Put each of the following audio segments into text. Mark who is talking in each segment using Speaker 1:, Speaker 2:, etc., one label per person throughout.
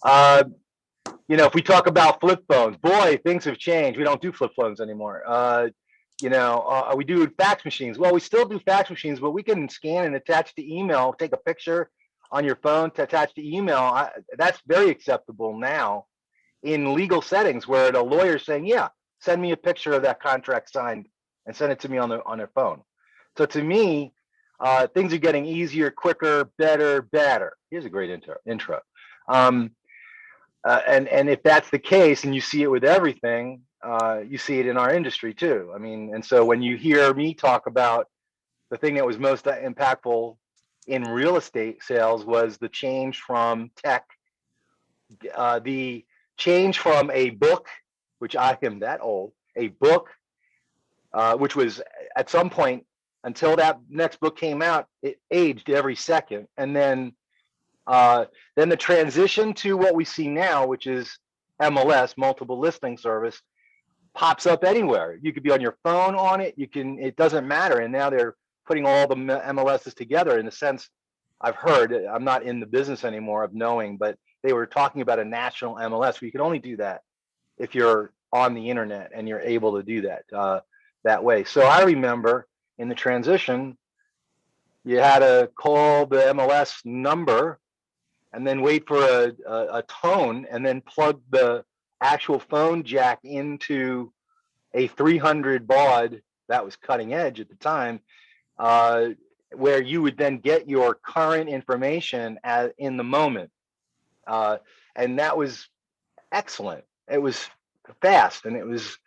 Speaker 1: Uh, if we talk about flip phones, boy, things have changed. We don't do flip phones anymore. We do fax machines. Well, we still do fax machines, but we can scan and attach to email, take a picture on your phone to attach to email. That's very acceptable now in legal settings where the lawyer's saying, yeah, send me a picture of that contract signed and send it to me on their phone. So to me, things are getting easier, quicker, better. Here's a great intro. Um, and if that's the case, and you see it with everything, you see it in our industry too. I mean, and so when you hear me talk about the thing that was most impactful in real estate sales was the change from tech, the change from a book, which I am that old, a book, which was at some point until that next book came out, it aged every second, and then the transition to what we see now, which is MLS, multiple listing service, pops up anywhere. You could be on your phone on it. It doesn't matter. And now they're putting all the MLSs together in a sense. I've heard, I'm not in the business anymore of knowing, but they were talking about a national MLS where you can only do that if you're on the internet and you're able to do that way. So I remember in the transition, you had to call the MLS number and then wait for a tone and then plug the actual phone jack into a 300 baud that was cutting edge at the time, where you would then get your current information in the moment. And that was excellent. It was fast and it was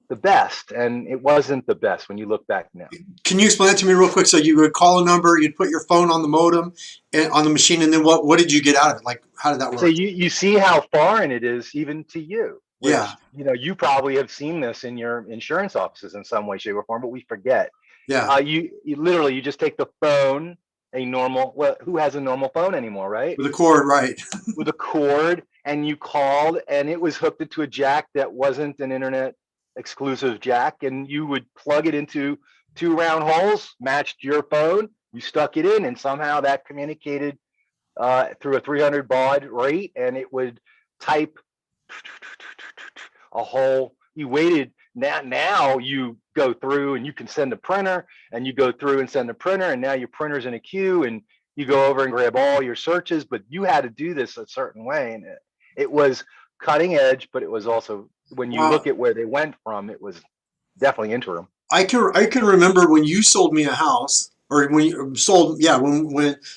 Speaker 1: the best. And it wasn't the best when you look back now.
Speaker 2: Can you explain that to me real quick? So you would call a number, you'd put your phone on the modem and on the machine, and then what did you get out of it? Like, how did that
Speaker 1: So
Speaker 2: work?
Speaker 1: you see how foreign it is even to you,
Speaker 2: Yeah,
Speaker 1: which, you probably have seen this in your insurance offices in some way, shape, or form, but we forget.
Speaker 2: yeah,
Speaker 1: You literally, you just take the phone, well, who has a normal phone anymore, right?
Speaker 2: with a cord, right?
Speaker 1: With a cord, and you called, and it was hooked into a jack that wasn't an internet exclusive jack, and you would plug it into two round holes, matched your phone, you stuck it in, and somehow that communicated through a 300 baud rate, and it would type a whole. You waited. Now you go through and you can send a printer, and you go through and send a printer, and now your printer's in a queue, and you go over and grab all your searches. But you had to do this a certain way, and it was cutting edge, but it was also, when you look
Speaker 2: Wow.
Speaker 1: at where they went from, it was definitely interim.
Speaker 2: I can remember when you sold me a house, or when you sold, yeah, when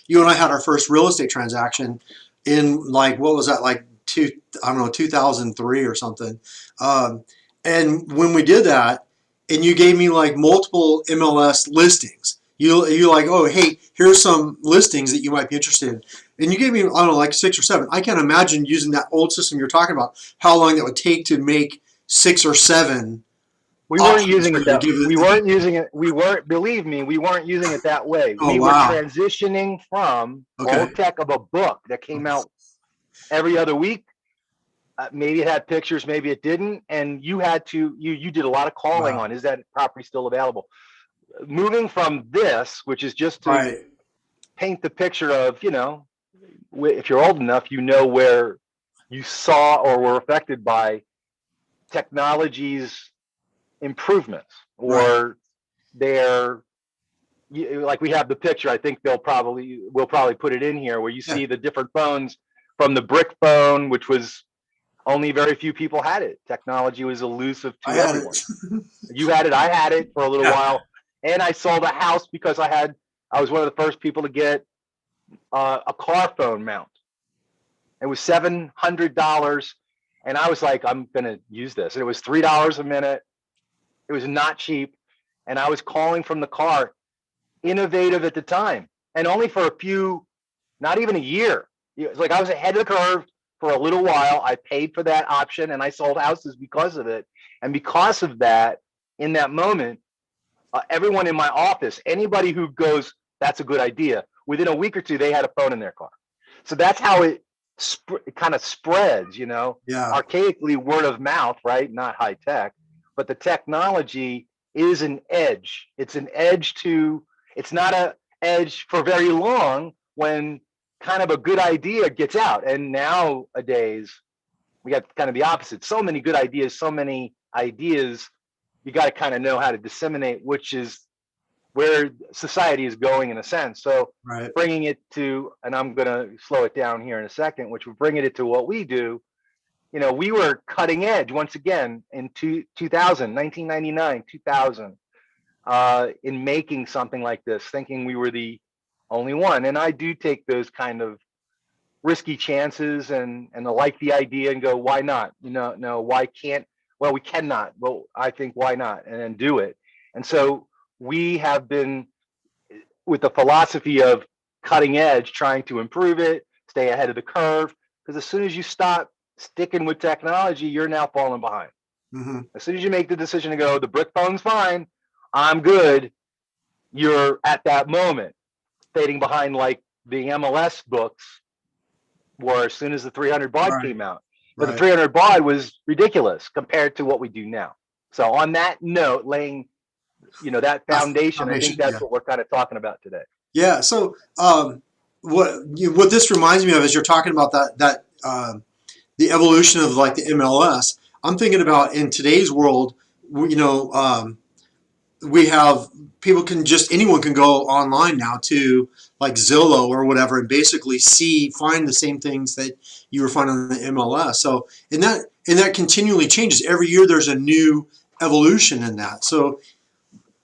Speaker 2: you and I had our first real estate transaction in, like, what was that, like, I don't know, 2003 or something. Um, and when we did that, and you gave me like multiple MLS listings, you like, oh, hey, here's some listings that you might be interested in, and you gave me, I don't know, like six or seven. I can't imagine using that old system you're talking about, how long that would take to make six or seven
Speaker 1: We weren't
Speaker 2: options
Speaker 1: using
Speaker 2: for
Speaker 1: it
Speaker 2: you to
Speaker 1: that
Speaker 2: give
Speaker 1: we
Speaker 2: it.
Speaker 1: weren't using it. We weren't, believe me, we weren't using it that way.
Speaker 2: Oh
Speaker 1: We were
Speaker 2: wow.
Speaker 1: transitioning from
Speaker 2: Okay.
Speaker 1: old tech of a book that came out every other week. Maybe it had pictures, maybe it didn't, and you did a lot of calling
Speaker 2: Wow.
Speaker 1: on, is that property still available? Moving from this, which is just to
Speaker 2: Right.
Speaker 1: paint the picture of, if you're old enough, where you saw or were affected by technology's improvements,
Speaker 2: Right.
Speaker 1: or their, like, we have the picture. I think we'll probably put it in here, where you
Speaker 2: Yeah.
Speaker 1: see the different phones, from the brick phone, which was only very few people had it. Technology was elusive
Speaker 2: I
Speaker 1: to
Speaker 2: had
Speaker 1: everyone.
Speaker 2: it.
Speaker 1: You had it, I had it for a little
Speaker 2: Yeah.
Speaker 1: while, and I sold a house because I was one of the first people to get a car phone mount. It was $700, and I was like, I'm gonna use this. And it was $3 a minute. It was not cheap, and I was calling from the car. Innovative at the time, and only for a few, not even a year. It's like I was ahead of the curve for a little while. I paid for that option, and I sold houses because of it. And because of that, in that moment, everyone in my office, anybody who goes, "That's a good idea," within a week or two, they had a phone in their car. So that's how it kind of spreads,
Speaker 2: Yeah.
Speaker 1: archaically, word of mouth, right? Not high tech, but the technology is an edge. It's an edge to, it's not a edge for very long when kind of a good idea gets out. And nowadays, we got kind of the opposite. So many good ideas, so many ideas, you got to kind of know how to disseminate, which is where society is going in a sense. So
Speaker 2: Right.
Speaker 1: bringing it to, and I'm going to slow it down here in a second, which we're bringing it to what we do. You know, we were cutting edge once again in 1999, 2000, in making something like this, thinking we were the only one. And I do take those kind of risky chances and I like the idea and go, why not? You know, no, why can't? Well, we cannot. Well, I think why not? And then do it. And so we have been with the philosophy of cutting edge, trying to improve it, stay ahead of the curve. Because as soon as you stop sticking with technology, you're now falling behind.
Speaker 2: Mm-hmm.
Speaker 1: As soon as you make the decision to go, the brick phone's fine, I'm good, you're at that moment fading behind like the MLS books were as soon as the 300 baud
Speaker 2: Right.
Speaker 1: came out. But the
Speaker 2: Right.
Speaker 1: 300 baud was ridiculous compared to what we do now. So on that note, laying, that
Speaker 2: That's the
Speaker 1: foundation, I think
Speaker 2: foundation.
Speaker 1: that's
Speaker 2: Yeah.
Speaker 1: what we're kind of talking about today.
Speaker 2: Yeah. So, what this reminds me of is you're talking about the evolution of like the MLS. I'm thinking about in today's world, we have people can just anyone can go online now to like Zillow or whatever and basically find the same things that you were finding on the MLS. So and that continually changes every year. There's a new evolution in that. So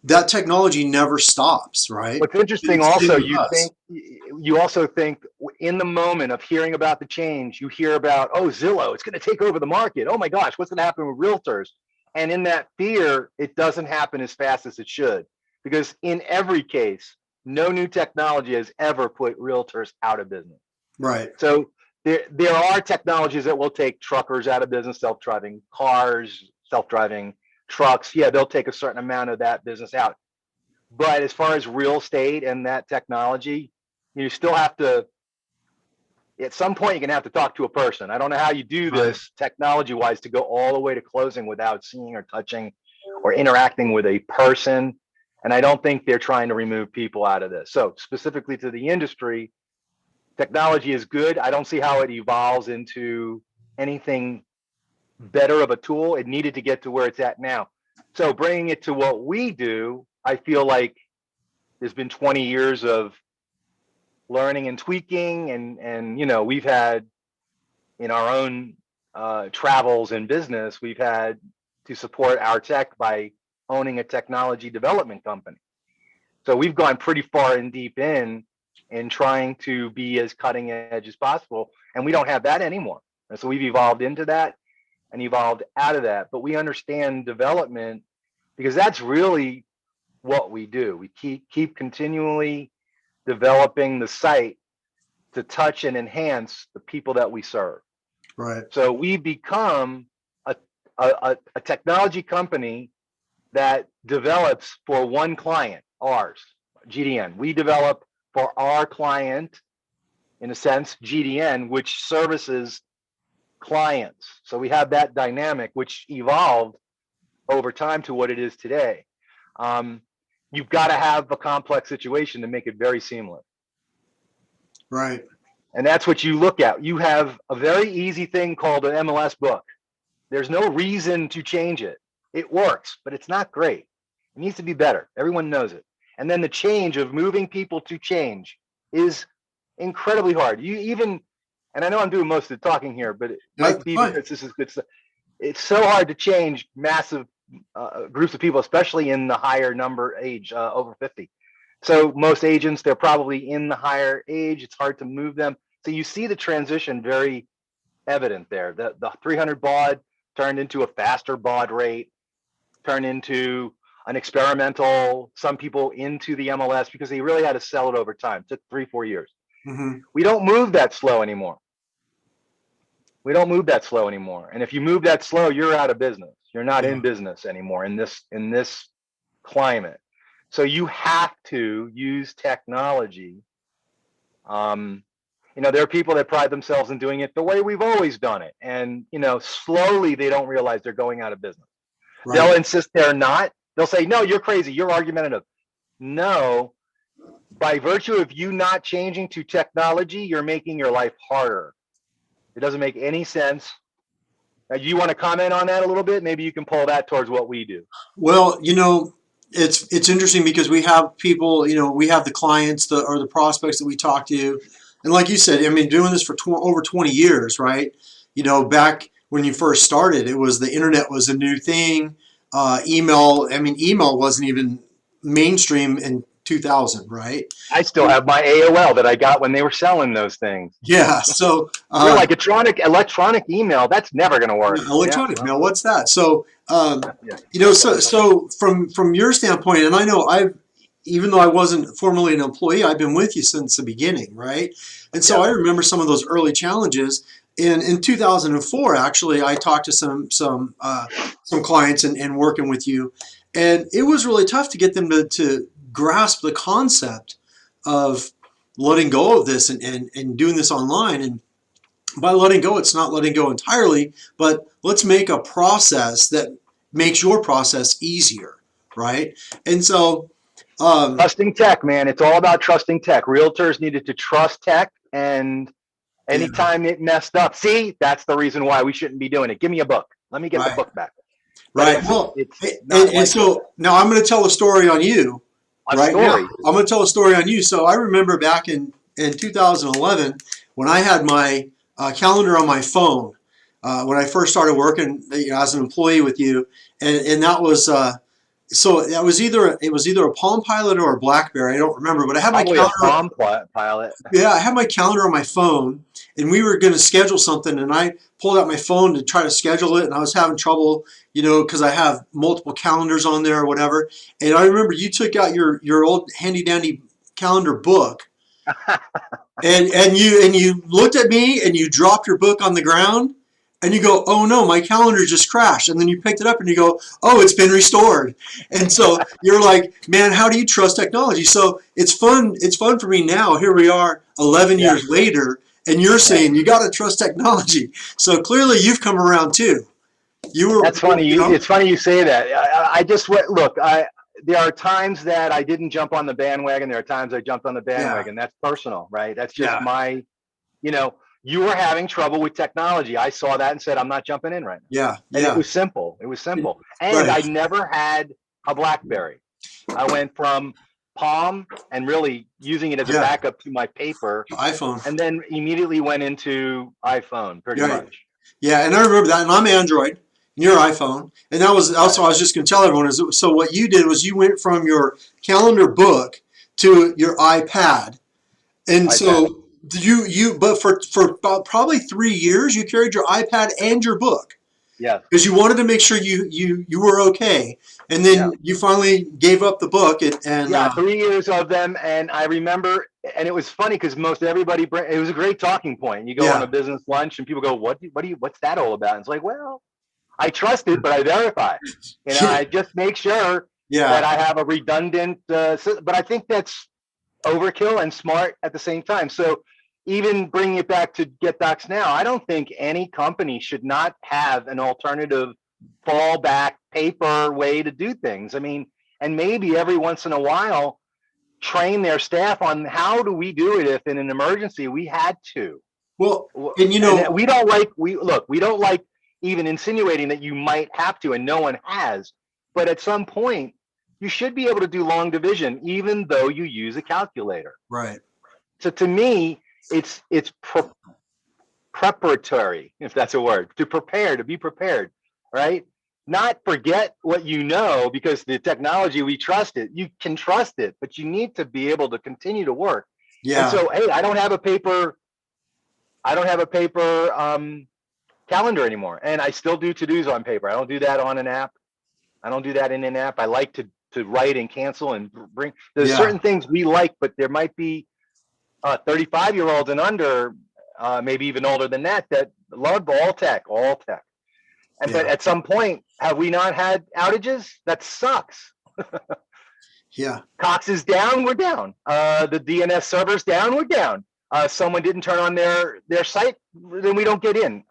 Speaker 2: that technology never stops, right?
Speaker 1: What's interesting
Speaker 2: It's the same
Speaker 1: also,
Speaker 2: with us.
Speaker 1: you also think in the moment of hearing about the change, you hear about, oh, Zillow, it's going to take over the market. Oh my gosh, what's going to happen with realtors? And in that fear, it doesn't happen as fast as it should. Because in every case, no new technology has ever put realtors out of business.
Speaker 2: Right.
Speaker 1: So there are technologies that will take truckers out of business, self-driving cars, self-driving trucks. Yeah, they'll take a certain amount of that business out. But as far as real estate and that technology, you still have to, at some point, you're going to have to talk to a person. I don't know how you do
Speaker 2: Right.
Speaker 1: this technology wise to go all the way to closing without seeing or touching or interacting with a person. And I don't think they're trying to remove people out of this. So, specifically to the industry, technology is good. I don't see how it evolves into anything better of a tool. It needed to get to where it's at now. So, bringing it to what we do, I feel like there's been 20 years of learning and tweaking and we've had in our own travels and business, we've had to support our tech by owning a technology development company. So we've gone pretty far and deep in trying to be as cutting edge as possible, and we don't have that anymore. And so we've evolved into that and evolved out of that, but we understand development because that's really what we do. We keep continually developing the site to touch and enhance the people that we serve.
Speaker 2: Right.
Speaker 1: So we become a technology company that develops for one client, ours, GDN. We develop for our client, in a sense, GDN, which services clients. So we have that dynamic, which evolved over time to what it is today. You've got to have a complex situation to make it very seamless.
Speaker 2: Right.
Speaker 1: And that's what you look at. You have a very easy thing called an MLS book. There's no reason to change it. It works, but it's not great. It needs to be better. Everyone knows it. And then the change of moving people to change is incredibly hard. And I know I'm doing most of the talking here, but it
Speaker 2: That's
Speaker 1: might be
Speaker 2: fine.
Speaker 1: because this is good stuff. It's so hard to change massive groups of people, especially in the higher number age, over 50. So most agents, they're probably in the higher age. It's hard to move them. So you see the transition very evident there. The 300 baud turned into a faster baud rate, turned into an experimental, some people into the MLS because they really had to sell it over time. It took 3-4 years.
Speaker 2: Mm-hmm.
Speaker 1: We don't move that slow anymore. We don't move that slow anymore. And if you move that slow, you're out of business. You're not
Speaker 2: Yeah.
Speaker 1: in business anymore in this climate. So you have to use technology. There are people that pride themselves in doing it the way we've always done it. And, slowly they don't realize they're going out of business.
Speaker 2: Right.
Speaker 1: They'll insist they're not. They'll say, no, you're crazy. You're argumentative. No, by virtue of you not changing to technology, you're making your life harder. It doesn't make any sense. You want to comment on that a little bit? Maybe you can pull that towards what we do.
Speaker 2: Well, it's interesting because we have people, we have the clients or the prospects that we talk to, and like you said, I mean, doing this for over 20 years, right? Back when you first started, it was the internet was a new thing. Email, I mean, email wasn't even mainstream in 2000, right?
Speaker 1: I still have my AOL that I got when they were selling those things.
Speaker 2: Yeah. So,
Speaker 1: You're like electronic email. That's never going to work. Yeah.
Speaker 2: electronic
Speaker 1: Well,
Speaker 2: mail, what's that? So,
Speaker 1: yeah.
Speaker 2: so from your standpoint, and I know even though I wasn't formally an employee, I've been with you since the beginning, right? And so
Speaker 1: Yeah.
Speaker 2: I remember some of those early challenges. In 2004, actually, I talked to some clients and working with you, and it was really tough to get them to grasp the concept of letting go of this and doing this online. And by letting go, it's not letting go entirely, but let's make a process that makes your process easier, right? And so,
Speaker 1: Trusting tech, man. It's all about trusting tech. Realtors needed to trust tech, and
Speaker 2: yeah,
Speaker 1: anytime it messed up, see, that's the reason why we shouldn't be doing it. Give me a book. Let me get the
Speaker 2: right,
Speaker 1: book back. But
Speaker 2: right. Well,
Speaker 1: it's not
Speaker 2: and
Speaker 1: like that.
Speaker 2: so now I'm going to tell a story on you
Speaker 1: A
Speaker 2: right now.
Speaker 1: story.
Speaker 2: I'm going to tell a story on you. So I remember back in 2011 when I had my calendar on my phone when I first started working as an employee with you, and that was. So it was either a Palm Pilot or a BlackBerry. I don't remember, but I had my
Speaker 1: Probably a
Speaker 2: calendar.
Speaker 1: Palm Pilot.
Speaker 2: Yeah, I had my calendar on my phone, and we were going to schedule something, and I pulled out my phone to try to schedule it, and I was having trouble, because I have multiple calendars on there or whatever. And I remember you took out your old handy dandy calendar book, and you looked at me, and you dropped your book on the ground, and you go, "Oh no, my calendar just crashed." And then you picked it up, and you go, "Oh, it's been restored." And so you're like, "Man, how do you trust technology?" So it's fun. It's fun for me now. Here we are, 11
Speaker 1: Yeah.
Speaker 2: years later, and you're
Speaker 1: Yeah.
Speaker 2: saying you got to trust technology. So clearly, you've come around too. You were,
Speaker 1: That's funny. It's funny you say that. I just look. There are times that I didn't jump on the bandwagon. There are times I jumped on the
Speaker 2: yeah,
Speaker 1: bandwagon. That's personal, right? That's just
Speaker 2: yeah,
Speaker 1: my. You were having trouble with technology. I saw that and said, I'm not jumping in right now.
Speaker 2: yeah,
Speaker 1: And it
Speaker 2: yeah.
Speaker 1: was simple. It was simple. And
Speaker 2: Right.
Speaker 1: I never had a BlackBerry. I went from Palm and really using it as a
Speaker 2: Yeah.
Speaker 1: backup to my paper,
Speaker 2: iPhone.
Speaker 1: and then immediately went into iPhone pretty
Speaker 2: Right.
Speaker 1: much.
Speaker 2: Yeah, and I remember that. And I'm Android, and you're iPhone, and that was also I was just going to tell everyone is so what you did was you went from your calendar book to your iPad, and
Speaker 1: iPad.
Speaker 2: so but for about probably 3 years you carried your iPad and your book
Speaker 1: Yeah.
Speaker 2: because you wanted to make sure you were okay, and
Speaker 1: Yeah.
Speaker 2: then you finally gave up the book and
Speaker 1: Yeah. 3 years of them. And I remember, and it was funny because most everybody, it was a great talking point. You go on
Speaker 2: yeah,
Speaker 1: a business lunch and people go, what's that all about? And it's like, well, I trust it, but I verify. I just make sure that
Speaker 2: yeah,
Speaker 1: I have a redundant. But I think that's overkill and smart at the same time. So even bringing it back to Get Docs Now, I don't think any company should not have an alternative fallback paper way to do things. I mean, and maybe every once in a while train their staff on how do we do it if in an emergency we had to.
Speaker 2: well, and
Speaker 1: And we don't like even insinuating that you might have to, and no one has. But at some point, you should be able to do long division, even though you use a calculator.
Speaker 2: right,
Speaker 1: So to me, it's preparatory, if that's a word, to be prepared, right? Not forget what you know, because the technology, we trust it. You can trust it, but you need to be able to continue to work. And
Speaker 2: yeah,
Speaker 1: so, hey, I don't have a paper calendar anymore, and I still do to-dos on paper. I don't do that on an app. I don't do that in an app. I like to write and cancel and bring. There's
Speaker 2: yeah,
Speaker 1: certain things we like, but there might be 35-year-olds and under, maybe even older than that, that love all tech. And but
Speaker 2: yeah,
Speaker 1: at some point, have we not had outages? That sucks.
Speaker 2: yeah.
Speaker 1: Cox is down, we're down. The DNS server's down, we're down. Someone didn't turn on their site, then we don't get in.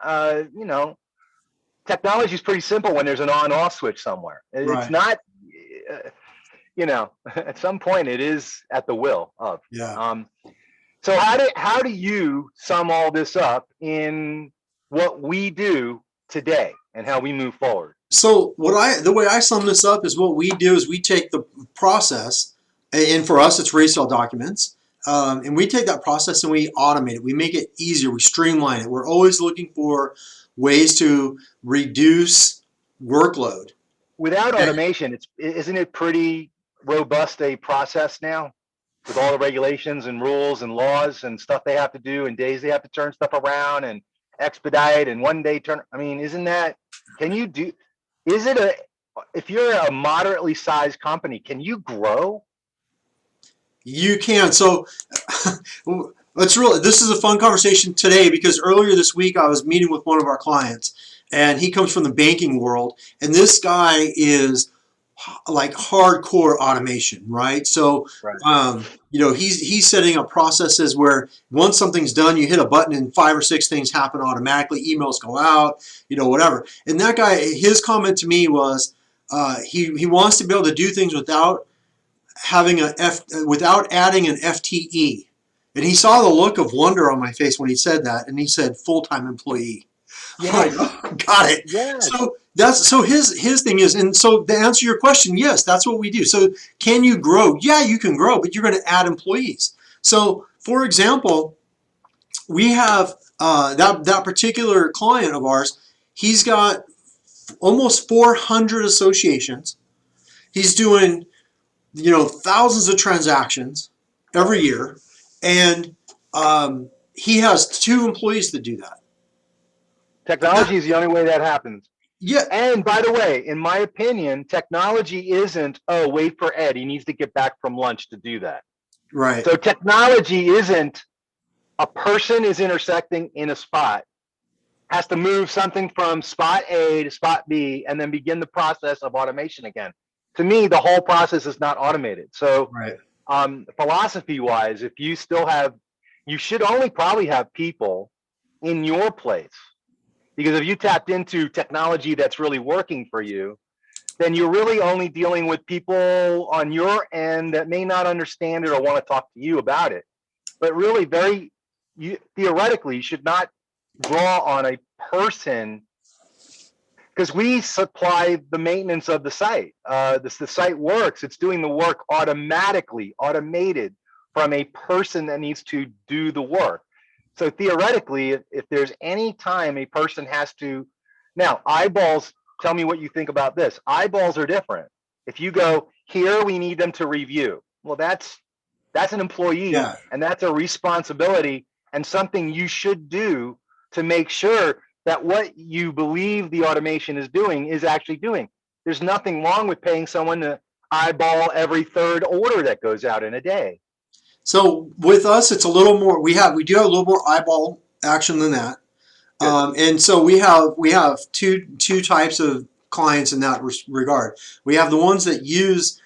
Speaker 1: Technology is pretty simple when there's an on-off switch somewhere. It's
Speaker 2: Right.
Speaker 1: not. at some point it is at the will of.
Speaker 2: Yeah.
Speaker 1: Um, so how do you sum all this up in what we do today and how we move forward?
Speaker 2: So the way I sum this up is what we do is we take the process, and for us it's resale documents, and we take that process and we automate it. We make it easier. We streamline it. We're always looking for ways to reduce workload.
Speaker 1: Without
Speaker 2: And
Speaker 1: automation, isn't it pretty robust a process now with all the regulations and rules and laws and stuff they have to do and days they have to turn stuff around and expedite and one day turn. I mean, isn't that, can you do, is it a, if you're a moderately sized company, can you grow?
Speaker 2: you can. So this is a fun conversation today because earlier this week I was meeting with one of our clients and he comes from the banking world, and this guy is like hardcore automation, right? So,
Speaker 1: Right.
Speaker 2: he's setting up processes where once something's done, you hit a button and 5 or 6 things happen automatically. Emails go out, whatever. And that guy, his comment to me was, he wants to be able to do things without without adding an FTE. And he saw the look of wonder on my face when he said that, and he said full-time employee. Like,
Speaker 1: Yes.
Speaker 2: oh, got it.
Speaker 1: Yes.
Speaker 2: So his thing is, and so to answer your question, yes, that's what we do. So can you grow? Yeah, you can grow, but you're going to add employees. So for example, we have that particular client of ours. He's got almost 400 associations. He's doing thousands of transactions every year, and he has 2 employees to do that.
Speaker 1: Technology is the only way that happens.
Speaker 2: Yeah.
Speaker 1: And by the way, in my opinion, technology isn't, oh, wait for Ed, he needs to get back from lunch to do that.
Speaker 2: Right.
Speaker 1: So technology isn't a person is intersecting in a spot, has to move something from spot A to spot B, and then begin the process of automation again. To me, the whole process is not automated. So
Speaker 2: Right.
Speaker 1: philosophy wise, if you still have, you should only probably have people in your place. Because if you tapped into technology that's really working for you, then you're really only dealing with people on your end that may not understand it or want to talk to you about it. But really, theoretically, you should not draw on a person, because we supply the maintenance of the site. The site works. It's doing the work automatically, automated from a person that needs to do the work. So theoretically, if there's any time a person has to, now eyeballs, tell me what you think about this. Eyeballs are different. If you go, here we need them to review, well, that's an employee,
Speaker 2: Yeah.
Speaker 1: and that's a responsibility and something you should do to make sure that what you believe the automation is doing is actually doing. There's nothing wrong with paying someone to eyeball every 3rd order that goes out in a day.
Speaker 2: So with us, it's a little more. We do have a little more eyeball action than that, and so we have two types of clients in that regard. We have the ones that use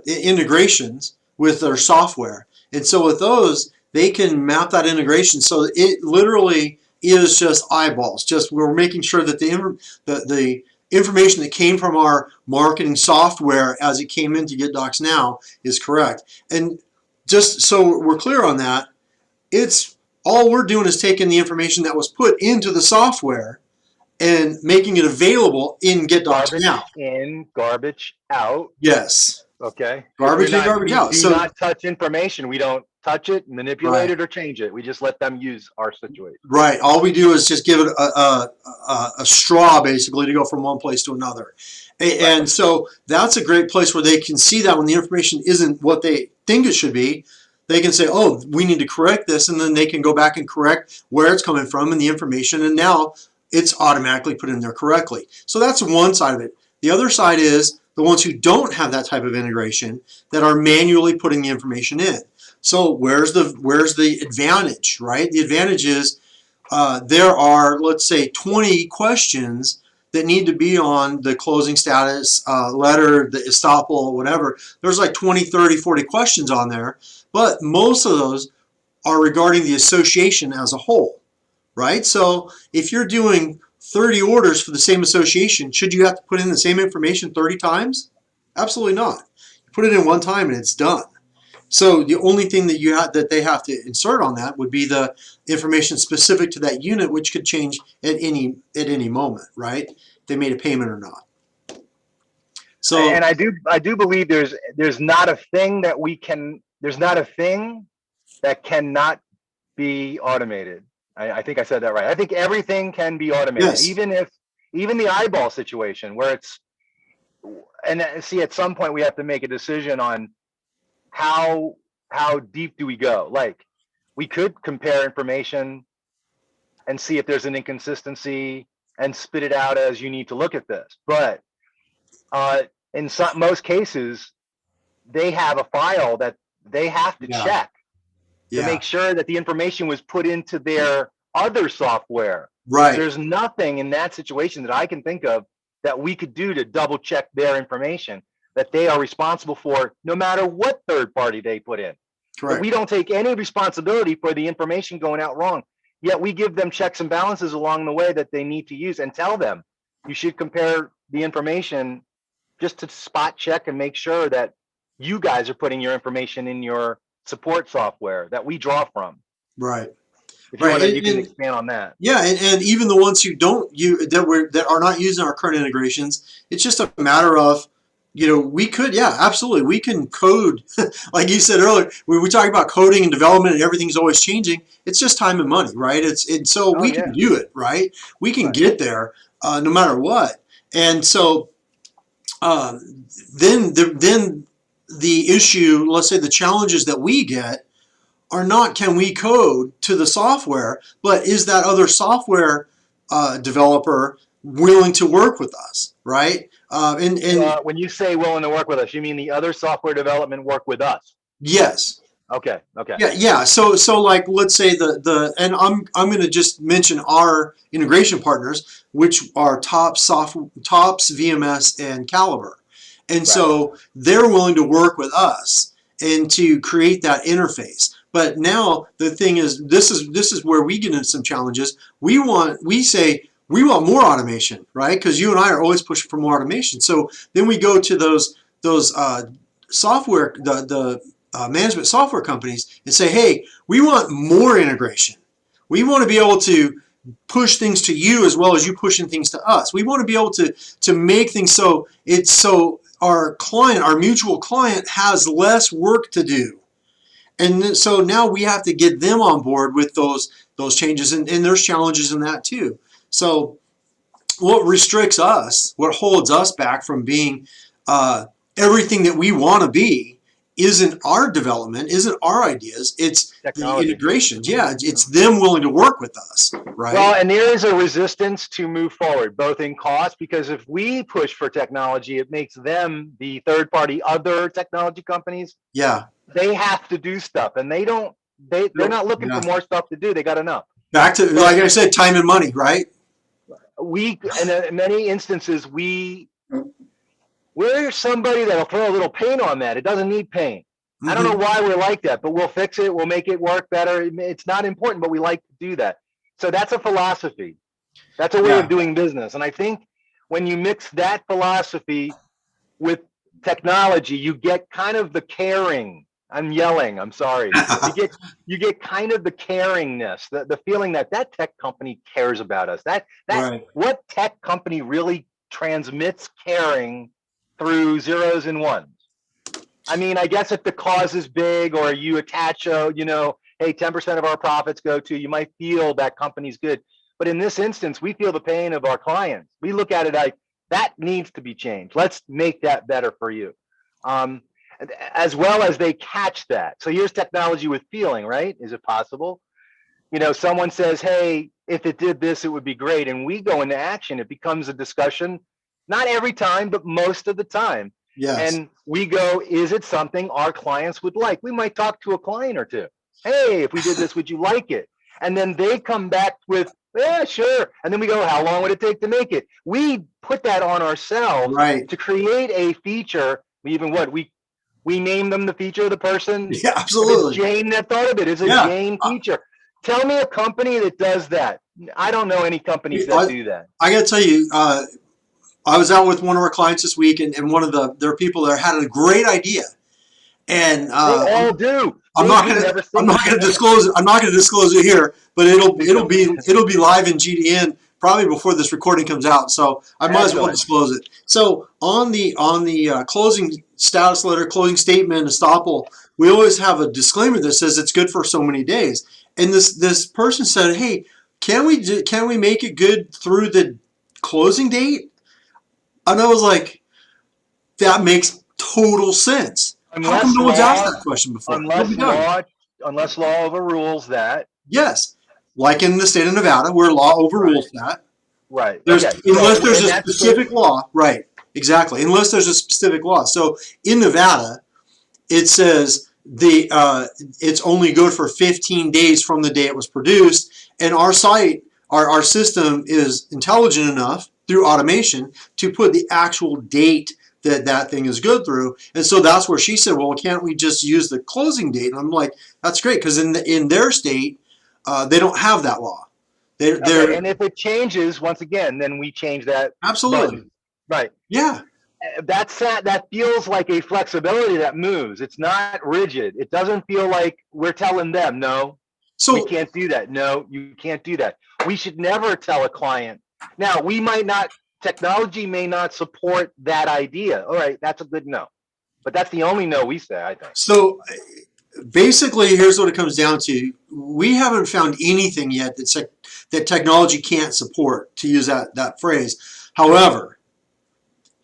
Speaker 2: integrations with their software, and so with those, they can map that integration so it literally is just eyeballs. Just we're making sure that the information that came from our marketing software as it came into GetDocs Now is correct. And just so we're clear on that, it's all we're doing is taking the information that was put into the software and making it available in GetDocs
Speaker 1: Garbage
Speaker 2: Now.
Speaker 1: in, garbage out.
Speaker 2: Yes.
Speaker 1: Okay.
Speaker 2: Garbage in, garbage out.
Speaker 1: We do not touch information. We don't touch it, manipulate it, or change it. We just let them use our situation.
Speaker 2: Right. All we do is just give it a straw, basically, to go from one place to another. And so that's a great place where they can see that when the information isn't what they think it should be, they can say, oh, we need to correct this, and then they can go back and correct where it's coming from and the information, and now it's automatically put in there correctly. So that's one side of it. The other side is the ones who don't have that type of integration that are manually putting the information in. So where's the advantage, right? The advantage is there are, let's say, 20 questions that need to be on the closing status letter, the estoppel, whatever. There's like 20, 30, 40 questions on there, but most of those are regarding the association as a whole, right? So if you're doing 30 orders for the same association, should you have to put in the same information 30 times? Absolutely not. You put it in one time and it's done. So the only thing that they have to insert on that would be the information specific to that unit, which could change at any moment, right? If they made a payment or not. So
Speaker 1: And I do believe there's not a thing that there's not a thing that cannot be automated. I think I said that right. I think everything can be automated,
Speaker 2: yes,
Speaker 1: even the eyeball situation where and see, at some point we have to make a decision on how deep do we go. Like, we could compare information and see if there's an inconsistency and spit it out as, you need to look at this. But uh, in most cases, they have a file that they have to
Speaker 2: yeah,
Speaker 1: check to
Speaker 2: yeah,
Speaker 1: make sure that the information was put into their other software.
Speaker 2: right,
Speaker 1: There's nothing in that situation that I can think of that we could do to double check their information that they are responsible for, no matter what third party they put in. But we
Speaker 2: correct,
Speaker 1: don't take any responsibility for the information going out wrong. Yet we give them checks and balances along the way that they need to use, and tell them you should compare the information just to spot check and make sure that you guys are putting your information in your support software that we draw from.
Speaker 2: right,
Speaker 1: If you
Speaker 2: right,
Speaker 1: want to, you can expand on that.
Speaker 2: yeah, and even the ones who don't that are not using our current integrations, it's just a matter of, we could, yeah, absolutely, we can code, like you said earlier, when we talk about coding and development and everything's always changing. It's just time and money, right? So
Speaker 1: Oh
Speaker 2: we can
Speaker 1: yeah,
Speaker 2: do it, right? We can
Speaker 1: right.
Speaker 2: get there, no matter what. And so uh, then the issue, let's say the challenges that we get are not, can we code to the software, but is that other software developer willing to work with us, right? And
Speaker 1: When you say willing to work with us, you mean the other software development work with us?
Speaker 2: yes,
Speaker 1: Okay, okay.
Speaker 2: yeah, yeah. So like, let's say and I'm going to just mention our integration partners, which are Tops, VMS, and Caliber, and
Speaker 1: Right.
Speaker 2: so they're willing to work with us and to create that interface. But now the thing is, this is where we get into some challenges. We say we want more automation, right? Because you and I are always pushing for more automation. So then we go to those software, the management software companies, and say, hey, we want more integration. We want to be able to push things to you as well as you pushing things to us. We want to be able to make things so our client, our mutual client, has less work to do. And so now we have to get them on board with those changes, and there's challenges in that too. So what restricts us, what holds us back from being everything that we want to be, isn't our development, isn't our ideas, it's the
Speaker 1: Technology.
Speaker 2: integrations. Yeah, it's them willing to work with us, right?
Speaker 1: Well, and there is a resistance to move forward, both in cost, because if we push for technology, it makes them, the third party, other technology companies,
Speaker 2: Yeah.
Speaker 1: they have to do stuff, and they're not looking
Speaker 2: Yeah.
Speaker 1: for more stuff to do. They got enough.
Speaker 2: Back to,
Speaker 1: So
Speaker 2: like I said, time and money, right?
Speaker 1: in many instances, we're somebody that'll throw a little paint on that. It doesn't need paint. I don't know
Speaker 2: Mm-hmm.
Speaker 1: why we're like that, but we'll fix it. We'll make it work better. It's not important, but we like to do that. So that's a philosophy. That's a way of
Speaker 2: Yeah.
Speaker 1: doing business. And I think when you mix that philosophy with technology, you get kind of the caring. I'm yelling. I'm sorry. You get kind of the caringness, the feeling that tech company cares about us. That
Speaker 2: Right.
Speaker 1: what tech company really transmits caring through zeros and ones? I mean, I guess if the cause is big, or you attach hey, 10% of our profits go to, you might feel that company's good. But in this instance, we feel the pain of our clients. We look at it like, that needs to be changed. Let's make that better for you. As well as they catch that. So here's technology with feeling, right? Is it possible? Someone says, hey, if it did this, it would be great. And we go into action. It becomes a discussion, not every time, but most of the time.
Speaker 2: Yes.
Speaker 1: And we go, is it something our clients would like? We might talk to a client or two. Hey, if we did this, would you like it? And then they come back with, yeah, sure. And then we go, how long would it take to make it? We put that on ourselves
Speaker 2: Right.
Speaker 1: to create a feature. We name them the feature of the person.
Speaker 2: Yeah,
Speaker 1: If
Speaker 2: absolutely.
Speaker 1: it's Jane that thought of it, it's a
Speaker 2: Yeah.
Speaker 1: Jane feature. Tell me a company that does that. I don't know any companies that
Speaker 2: I,
Speaker 1: do that.
Speaker 2: I got to tell you, I was out with one of our clients this week, and one of their people there had a great idea, and
Speaker 1: They all do.
Speaker 2: I'm
Speaker 1: They
Speaker 2: not
Speaker 1: do.
Speaker 2: gonna
Speaker 1: Never
Speaker 2: I'm
Speaker 1: seen
Speaker 2: not
Speaker 1: it.
Speaker 2: gonna disclose it. I'm not gonna disclose it here, but
Speaker 1: Please don't.
Speaker 2: it'll be live in GDN probably before this recording comes out. So I might as well
Speaker 1: Excellent.
Speaker 2: disclose it. So on the closing status letter, closing statement, estoppel, we always have a disclaimer that says it's good for so many days. And this person said, "Hey, can we make it good through the closing date?" And I was like, "That makes total sense. How come
Speaker 1: Unless
Speaker 2: no one's asked
Speaker 1: law,
Speaker 2: that question before? It'll be
Speaker 1: unless
Speaker 2: done."
Speaker 1: law, unless law overrules that.
Speaker 2: Yes, like in the state of Nevada, where law
Speaker 1: Right.
Speaker 2: overrules that.
Speaker 1: Right.
Speaker 2: There's
Speaker 1: Okay.
Speaker 2: unless
Speaker 1: So
Speaker 2: there's
Speaker 1: in
Speaker 2: a
Speaker 1: that state,
Speaker 2: specific law, right? Exactly. Unless there's a specific law. So in Nevada, it says it's only good for 15 days from the day it was produced, and our site, our system is intelligent enough through automation to put the actual date that thing is good through. And so that's where she said, well, can't we just use the closing date? And I'm like, that's great, because in their state, they don't have that law.
Speaker 1: okay.
Speaker 2: They're
Speaker 1: And if it changes once again, then we change that
Speaker 2: absolutely,
Speaker 1: button. Right.
Speaker 2: yeah.
Speaker 1: That feels like a flexibility that moves. It's not rigid. It doesn't feel like we're telling them, no, we
Speaker 2: So
Speaker 1: can't do that. No, you can't do that. We should never tell a client. Now, we might not, technology may not support that idea. All right, that's a good no. But that's the only no we say, I think.
Speaker 2: so basically, here's what it comes down to. We haven't found anything yet that technology can't support, to use that phrase. However,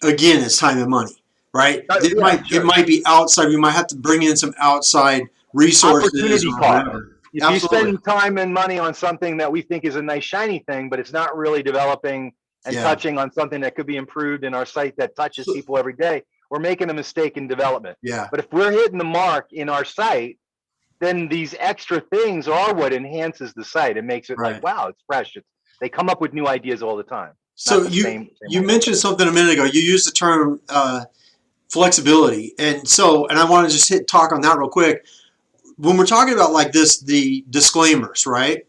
Speaker 2: again, it's time and money, right?
Speaker 1: Yeah,
Speaker 2: It
Speaker 1: sure.
Speaker 2: might be outside. We might have to bring in some outside resources
Speaker 1: Opportunity
Speaker 2: or
Speaker 1: cost.
Speaker 2: whatever.
Speaker 1: If you
Speaker 2: Absolutely.
Speaker 1: spend time and money on something that we think is a nice shiny thing, but it's not really developing and
Speaker 2: Yeah.
Speaker 1: touching on something that could be improved in our site that touches
Speaker 2: So,
Speaker 1: people every day, we're making a mistake in development.
Speaker 2: yeah.
Speaker 1: But if we're hitting the mark in our site, then these extra things are what enhances the site. It makes it like,
Speaker 2: Right.
Speaker 1: wow, it's fresh. They come up with new ideas all the time.
Speaker 2: So
Speaker 1: Not the same
Speaker 2: you
Speaker 1: old.
Speaker 2: mentioned something a minute ago. You used the term flexibility, and I want to just talk on that real quick. When we're talking about like this, the disclaimers, right?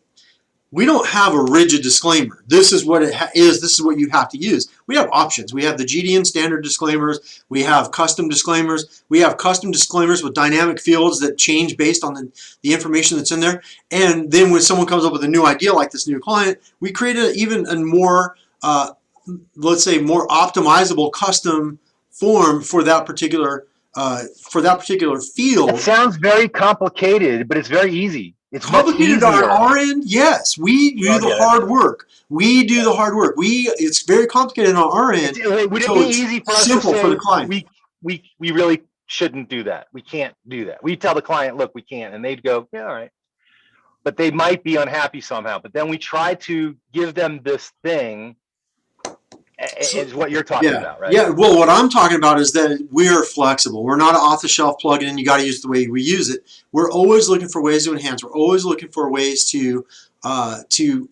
Speaker 2: We don't have a rigid disclaimer. This is what it is. This is what you have to use. We have options. We have the GDN standard disclaimers. We have custom disclaimers. We have custom disclaimers with dynamic fields that change based on the information that's in there. And then when someone comes up with a new idea like this new client, we create even a more, let's say, more optimizable custom form for that particular field.
Speaker 1: It sounds very complicated, but it's very easy. It's much
Speaker 2: Complicated on
Speaker 1: easier.
Speaker 2: our end, yes. We do the
Speaker 1: Okay,
Speaker 2: hard work. We do the hard work. It's very complicated on our end.
Speaker 1: would it
Speaker 2: So
Speaker 1: be
Speaker 2: it's
Speaker 1: easy for us to
Speaker 2: simple for the
Speaker 1: say
Speaker 2: client.
Speaker 1: we really shouldn't do that? We can't do that. We tell the client, look, we can't, and they'd go, yeah, all right. But they might be unhappy somehow. But then we try to give them this thing, is what you're talking about, right?
Speaker 2: Yeah. Well, what I'm talking about is that we're flexible. We're not an off-the-shelf plugin, and you got to use it the way we use it. We're always looking for ways to enhance. We're always looking for ways to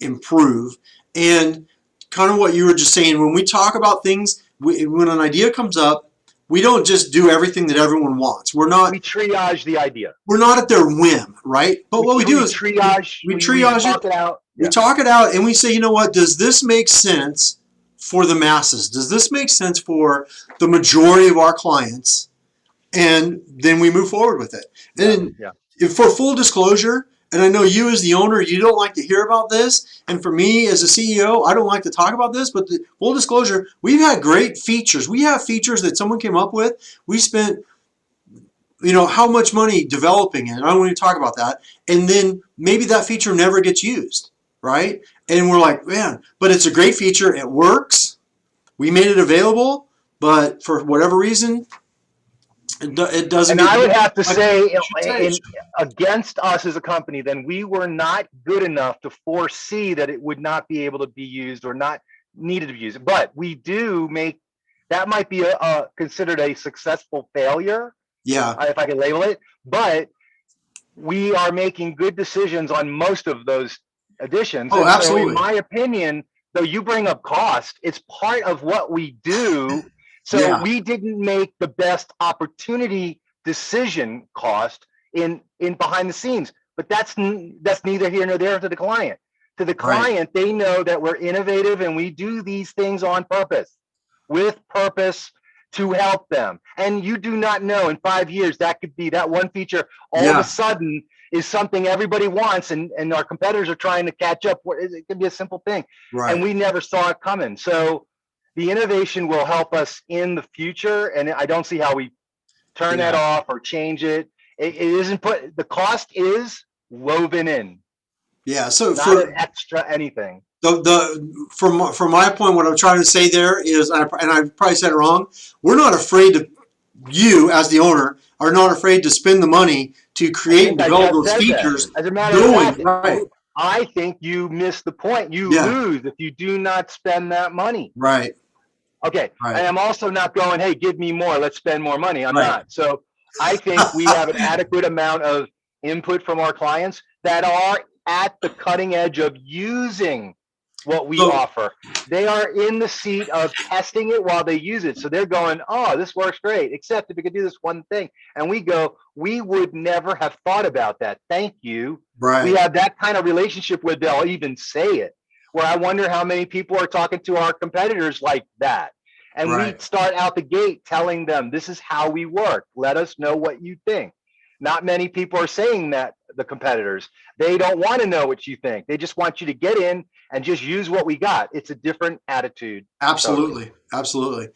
Speaker 2: improve. And kind of what you were just saying, when we talk about things, when an idea comes up, we don't just do everything that everyone wants.
Speaker 1: We triage the idea.
Speaker 2: We're not at their whim, right? But what we do is
Speaker 1: triage.
Speaker 2: we triage
Speaker 1: talk it out.
Speaker 2: We talk it out, and we say, you know what? Does this make sense for the masses? Does this make sense for the majority of our clients? And then we move forward with it. And for full disclosure, and I know you as the owner, you don't like to hear about this, and for me as a CEO, I don't like to talk about this, but full disclosure, we've had great features. We have features that someone came up with. We spent, how much money developing it. I don't want to talk about that. And then maybe that feature never gets used, right? And we're like, man, but it's a great feature. It works. We made it available, but for whatever reason, it doesn't.
Speaker 1: And I would have to say, against us as a company, then we were not good enough to foresee that it would not be able to be used or not needed to be used. But we do make that might be considered a successful failure.
Speaker 2: Yeah,
Speaker 1: if I can label it. But we are making good decisions on most of those additions.
Speaker 2: Oh, absolutely.
Speaker 1: So in my opinion, though you bring up cost, it's part of what we do. So we didn't make the best opportunity decision cost in behind the scenes. But that's neither here nor there to the client. To the client, they know that we're innovative and we do these things on purpose. with purpose to help them. And you do not know in 5 years, that could be that one feature all of a
Speaker 2: Yeah.
Speaker 1: sudden is something everybody wants, and our competitors are trying to catch up. It could be a simple thing. And
Speaker 2: Right.
Speaker 1: we never saw it coming. So the innovation will help us in the future. And I don't see how we turn that
Speaker 2: Yeah.
Speaker 1: off or change it. It isn't put, the cost is woven in,
Speaker 2: Yeah. So
Speaker 1: not an
Speaker 2: for
Speaker 1: extra anything.
Speaker 2: from my point, what I'm trying to say there is, and I probably said it wrong. We're not afraid to, you as the owner are not afraid to spend the money to
Speaker 1: I
Speaker 2: create and
Speaker 1: think I
Speaker 2: develop
Speaker 1: just
Speaker 2: those
Speaker 1: said that.
Speaker 2: features,
Speaker 1: As a matter of
Speaker 2: knowing,
Speaker 1: fact,
Speaker 2: right.
Speaker 1: I think you missed the point. You
Speaker 2: Yeah.
Speaker 1: lose if you do not spend that money.
Speaker 2: Right.
Speaker 1: Okay.
Speaker 2: Right.
Speaker 1: And I'm also not going, hey, give me more. Let's spend more money. I'm
Speaker 2: Right.
Speaker 1: not. So I think we have an adequate amount of input from our clients that are at the cutting edge of using what we
Speaker 2: So
Speaker 1: offer. They are in the seat of testing it while they use it. So they're going, oh, this works great, except if we could do this one thing. And we go, we would never have thought about that. Thank you. We
Speaker 2: right.
Speaker 1: have that kind of relationship where they'll even say it, where I wonder how many people are talking to our competitors like that. And we
Speaker 2: Right.
Speaker 1: start out the gate telling them, this is how we work. Let us know what you think. Not many people are saying that, the competitors. They don't want to know what you think. They just want you to get in and just use what we got. It's a different attitude. Totally.
Speaker 2: Absolutely. Absolutely.